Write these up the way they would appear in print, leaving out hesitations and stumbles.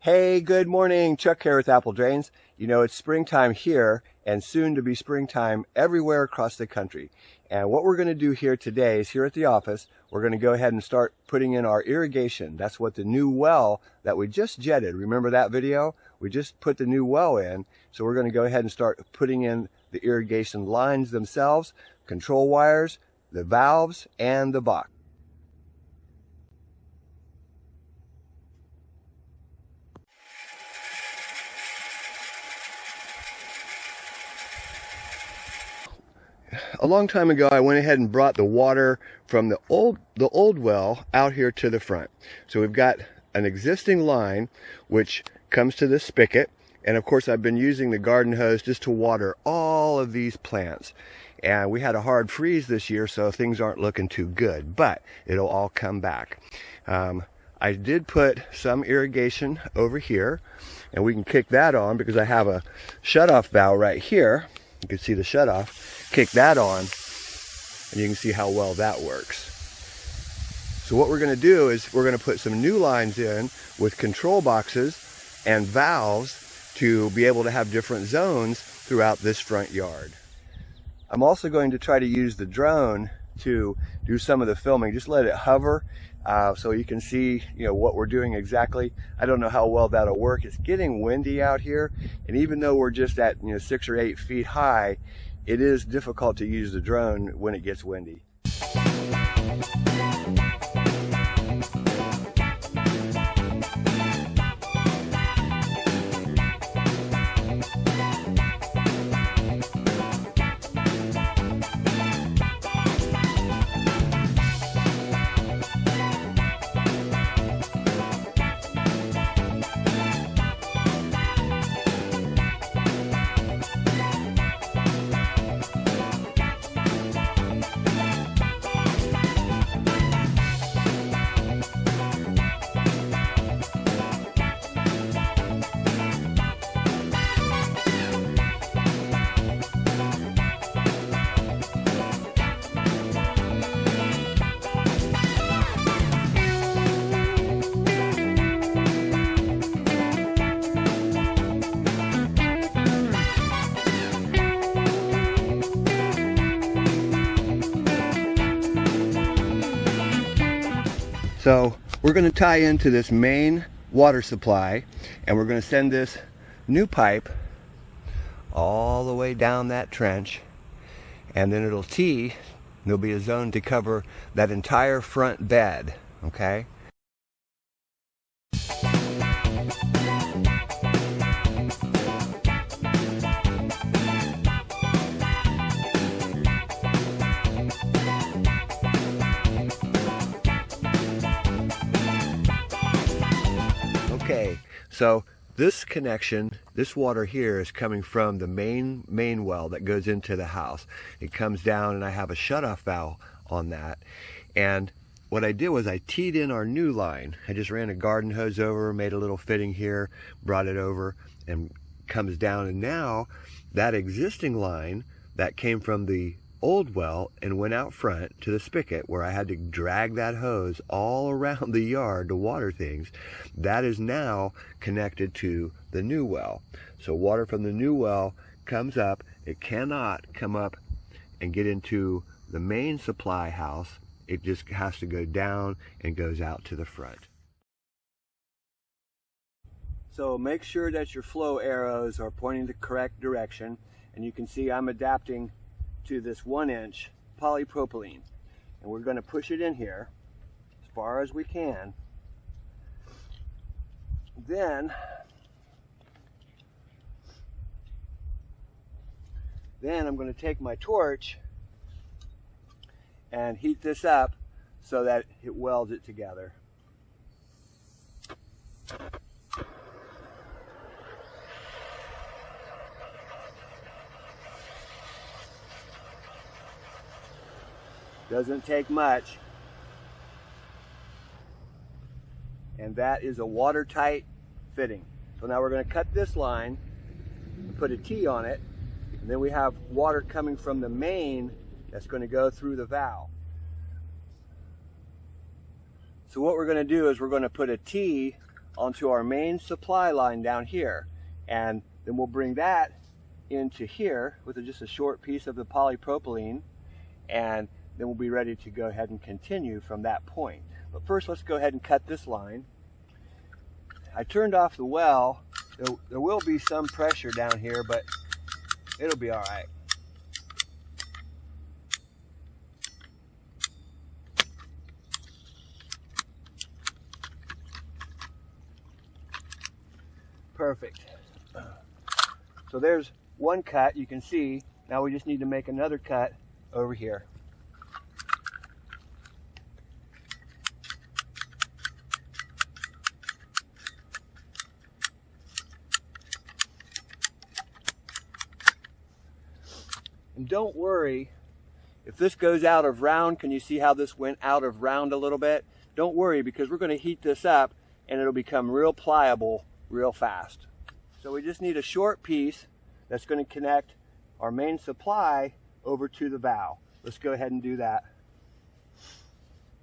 Hey, good morning. Chuck here with Apple Drains. You know, it's springtime here and soon to be springtime everywhere across the country. And what we're going to do here today is here at the office, we're going to go ahead and start putting in our irrigation. That's what the new well that we just jetted. Remember that video? We just put the new well in. So we're going to go ahead and start putting in the irrigation lines themselves, control wires, the valves, and the box. A long time ago, I went ahead and brought the water from the old well out here to the front. So we've got an existing line which comes to this spigot, and of course I've been using the garden hose just to water all of these plants. And we had a hard freeze this year, so things aren't looking too good, but it'll all come back. I did put some irrigation over here, and we can kick that on because I have a shutoff valve right here. You can see the shutoff. Kick that on, and you can see how well that works. So what we're going to do is we're going to put some new lines in with control boxes and valves to be able to have different zones throughout this front yard. I'm also going to try to use the drone to do some of the filming. Just let it hover so you can see, what we're doing exactly. I don't know how well that'll work. It's getting windy out here, and even though we're just at 6 or 8 feet high, it is difficult to use the drone when it gets windy. So we're going to tie into this main water supply, and we're going to send this new pipe all the way down that trench, and then it'll tee. There'll be a zone to cover that entire front bed, okay? Okay, so this connection, this water here is coming from the main well that goes into the house. It comes down, and I have a shutoff valve on that. And what I did was I teed in our new line. I just ran a garden hose over, made a little fitting here, brought it over, and comes down. And now that existing line that came from the old well and went out front to the spigot where I had to drag that hose all around the yard to water things, that is now connected to the new well. So water from the new well comes up. It cannot come up and get into the main supply house. It just has to go down and goes out to the front. So make sure that your flow arrows are pointing the correct direction, and you can see I'm adapting to this 1-inch polypropylene, and we're going to push it in here as far as we can. Then I'm going to take my torch and heat this up so that it welds it together. Doesn't take much. And that is a watertight fitting. So now we're going to cut this line and put a T on it, and then we have water coming from the main that's going to go through the valve. So what we're going to do is we're going to put a T onto our main supply line down here. And then we'll bring that into here with just a short piece of the polypropylene, and then we'll be ready to go ahead and continue from that point. But first, let's go ahead and cut this line. I turned off the well. There will be some pressure down here, but it'll be all right. Perfect. So there's one cut, you can see. Now we just need to make another cut over here. And don't worry, if this goes out of round, can you see how this went out of round a little bit? Don't worry, because we're going to heat this up and it'll become real pliable real fast. So we just need a short piece that's going to connect our main supply over to the valve. Let's go ahead and do that.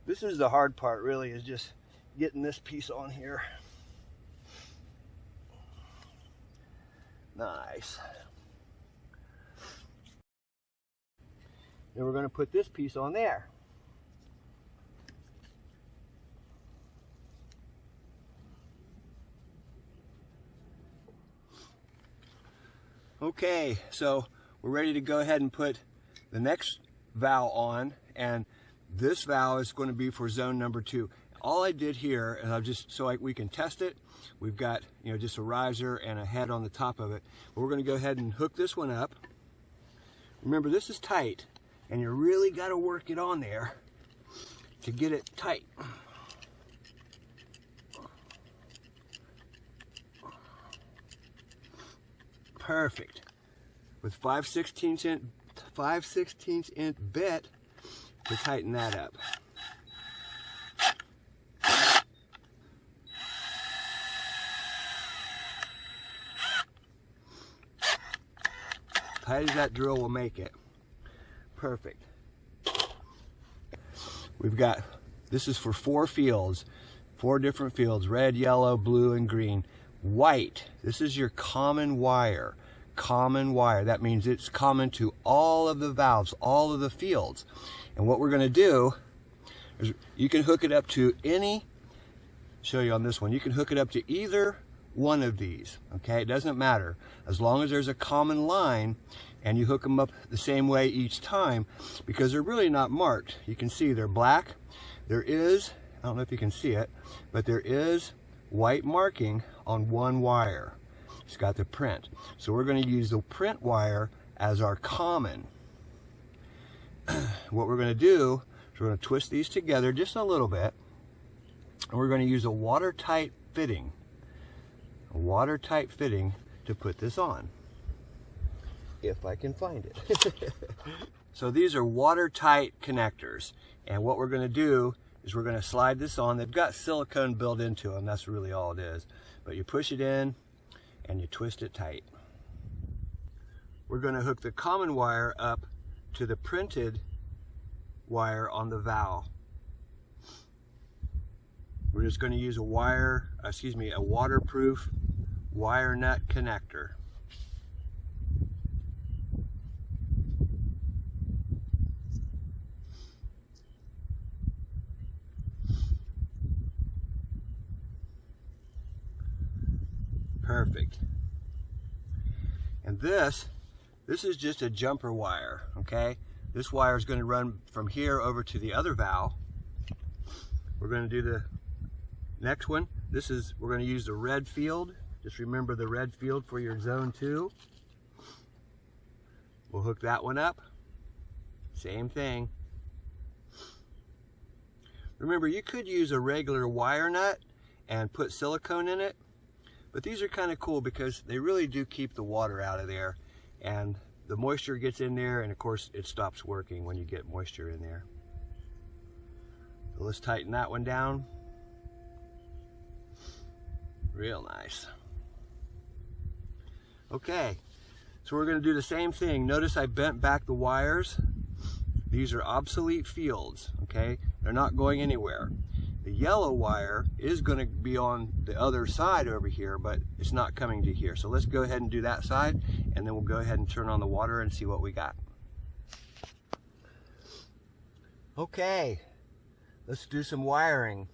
This is the hard part, really, is just getting this piece on here. Nice. Then we're going to put this piece on there. Okay, so we're ready to go ahead and put the next valve on, and this valve is going to be for zone number 2. All I did here, and we can test it, we've got just a riser and a head on the top of it, but we're going to go ahead and hook this one up. Remember, this is tight, and you really got to work it on there to get it tight. Perfect. With 5/16 inch bit to tighten that up. Tight as that drill will make it. Perfect. We've got, this is for 4 fields, 4 different fields: red, yellow, blue, and green. White, this is your common wire. Common wire, that means it's common to all of the valves, all of the fields. And what we're going to do is you can hook it up to show you on this one, you can hook it up to either one of these, okay? It doesn't matter, as long as there's a common line and you hook them up the same way each time, because they're really not marked. You can see they're black. There is, I don't know if you can see it, but there is white marking on one wire. It's got the print. So we're going to use the print wire as our common. What we're going to do is we're going to twist these together just a little bit, and we're going to use a watertight fitting. A watertight fitting to put this on. If I can find it. So these are watertight connectors, and what we're going to do is we're going to slide this on. They've got silicone built into them, that's really all it is. But you push it in and you twist it tight. We're going to hook the common wire up to the printed wire on the valve. We're just going to use a waterproof wire nut connector. Perfect. And this is just a jumper wire, okay? This wire is going to run from here over to the other valve. We're going to do the next one. We're going to use the red field. Just remember the red field for your zone 2. We'll hook that one up. Same thing. Remember, you could use a regular wire nut and put silicone in it, but these are kind of cool because they really do keep the water out of there, and the moisture gets in there, and of course it stops working when you get moisture in there. So let's tighten that one down. Real nice. Okay, so we're going to do the same thing. Notice I bent back the wires. These are obsolete fields, okay? They're not going anywhere. The yellow wire is going to be on the other side over here, but it's not coming to here. So let's go ahead and do that side, and then we'll go ahead and turn on the water and see what we got. Okay, let's do some wiring.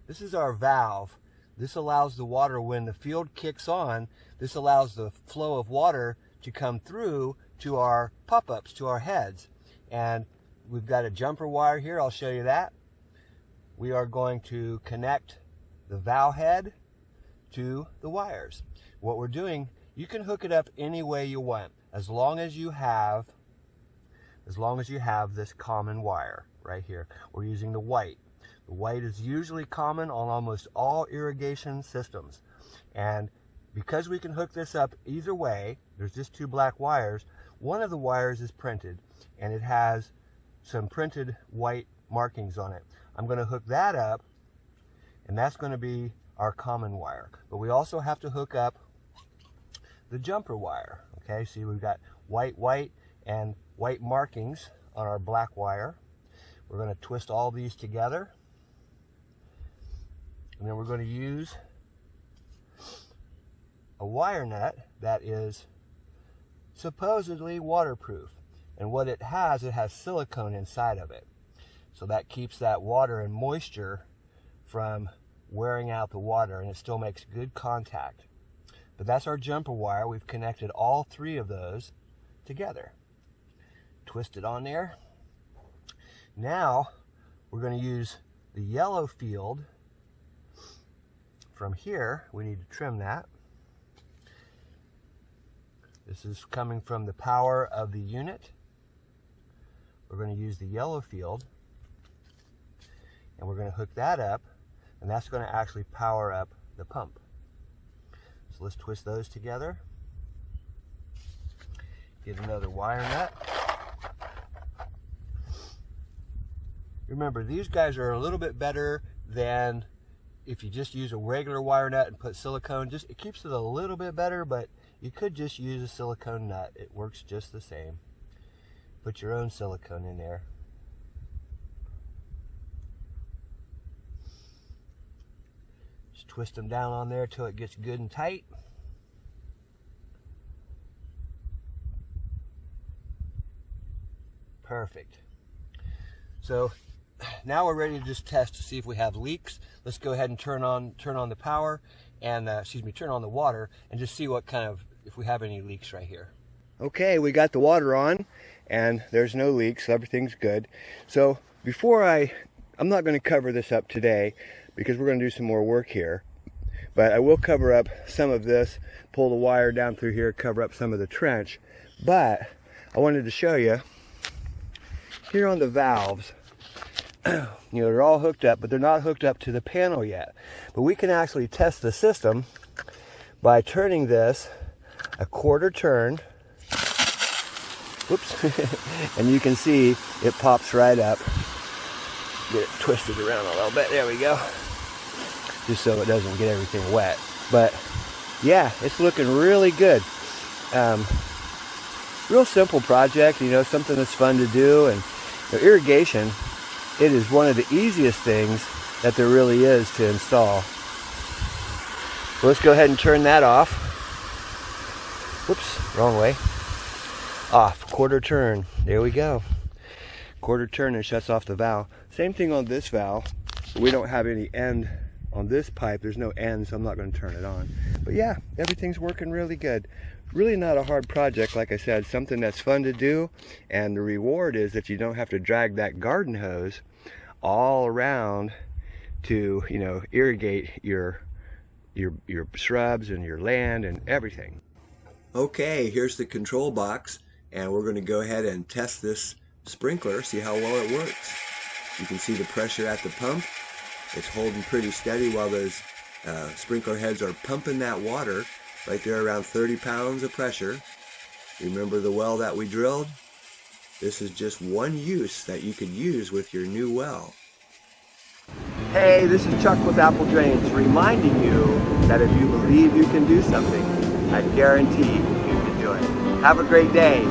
This is our valve. This allows the water, when the field kicks on, this allows the flow of water to come through to our pop-ups, to our heads. And we've got a jumper wire here, I'll show you that. We are going to connect the valve head to the wires. What we're doing, you can hook it up any way you want, as long as you have this common wire right here. We're using the white. The white is usually common on almost all irrigation systems. And because we can hook this up either way, there's just two black wires. One of the wires is printed, and it has some printed white markings on it. I'm going to hook that up, and that's going to be our common wire. But we also have to hook up the jumper wire. Okay, see, we've got white, and white markings on our black wire. We're going to twist all these together, and then we're going to use a wire nut that is supposedly waterproof. And what it has silicone inside of it. So that keeps that water and moisture from wearing out the water, and it still makes good contact. But that's our jumper wire. We've connected all three of those together. Twist it on there. Now we're going to use the yellow field from here. We need to trim that. This is coming from the power of the unit. We're going to use the yellow field, and we're going to hook that up, and that's going to actually power up the pump. So let's twist those together. Get another wire nut. Remember, these guys are a little bit better than if you just use a regular wire nut and put silicone. It keeps it a little bit better, but you could just use a silicone nut. It works just the same. Put your own silicone in there. Just twist them down on there till it gets good and tight. Perfect. So now we're ready to just test to see if we have leaks. Let's go ahead and turn on the power and turn on the water and just see what kind of, if we have any leaks right here. Okay, we got the water on and there's no leaks, so everything's good. So before I'm not going to cover this up today because we're going to do some more work here, but I will cover up some of this, pull the wire down through here, cover up some of the trench. But I wanted to show you here on the valves, they're all hooked up, but they're not hooked up to the panel yet. But we can actually test the system by turning this a quarter turn. Whoops. And you can see it pops right up. Get it twisted around a little bit. There we go. Just so it doesn't get everything wet. But yeah, it's looking really good. Real simple project, something that's fun to do. And irrigation, it is one of the easiest things that there really is to install. So let's go ahead and turn that off. Whoops, wrong way. Off, quarter turn. There we go. Quarter turn and shuts off the valve. Same thing on this valve. We don't have any end on this pipe. There's no end, so I'm not going to turn it on. But yeah, everything's working really good. Really not a hard project, like I said, something that's fun to do, and the reward is that you don't have to drag that garden hose all around to, irrigate your shrubs and your land and everything. Okay, here's the control box, and we're going to go ahead and test this sprinkler, see how well it works. You can see the pressure at the pump. It's holding pretty steady while those sprinkler heads are pumping that water. Right there, around 30 pounds of pressure. Remember the well that we drilled? This is just one use that you could use with your new well. Hey, this is Chuck with Apple Drains, reminding you that if you believe you can do something, I guarantee you can do it. Have a great day.